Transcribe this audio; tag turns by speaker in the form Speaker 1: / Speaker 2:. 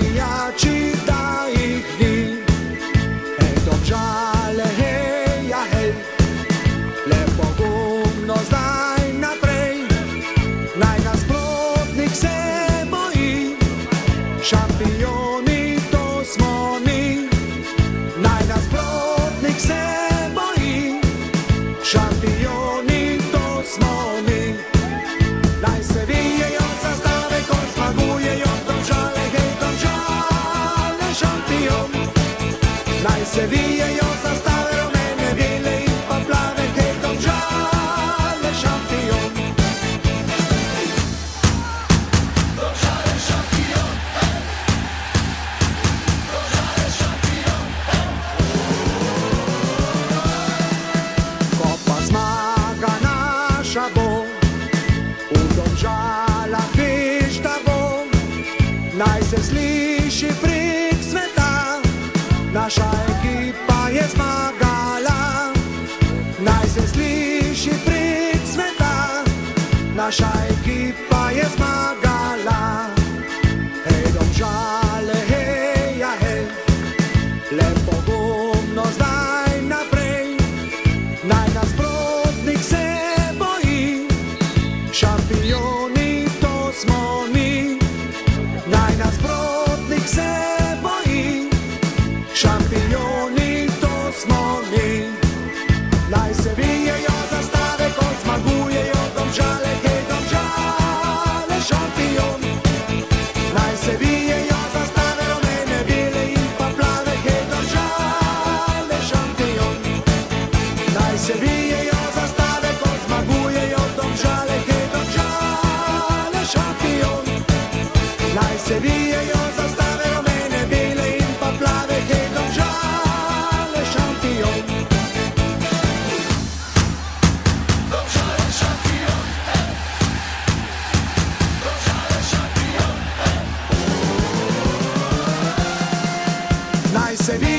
Speaker 1: navijači, da ih ni. Hej, Domžale, hej, ja hej, le pogumno zdaj naprej, naj nasprotnik se boji, šampioni to smo mi. Naj nasprotnik se boji, šampioni to smo mi. Naj se vijejo zastave, ko zmagujejo Domžale, hej, Domžale, šampion. Naj se vijejo zastave, rumene, bele in pa plave, hej, Domžale, šampion.
Speaker 2: Domžale šampion, Domžale šampion.
Speaker 1: Ko pa zmaga naša bo, v Domžalah veš, da bo, naj se sliši prek sveta, naša ekipa je zmagala. Naj se sliši prek sveta, naša ekipa je zmagala. Hej, Domžale, hej, ja hej, le pogumno zdaj naprej, naj nasprotnik se boji, šampioni to smo mi. Naj nasprotnik se boji, šampioni to smo mi. Naj se vijejo zastave, ko zmagujejo Domžale, hej, Domžale, šampion. Naj se vijejo zastave, rumene, bele in pa plave, hej, Domžale, šampion. Naj se vijejo zastave, ko zmagujejo Domžale, hej, Domžale, šampion. Naj se vijejo zastave, rumene, bele in pa plave, hej, Domžale, šampion.
Speaker 2: Domžale šampion, Domžale šampion.
Speaker 1: Naj se vijejo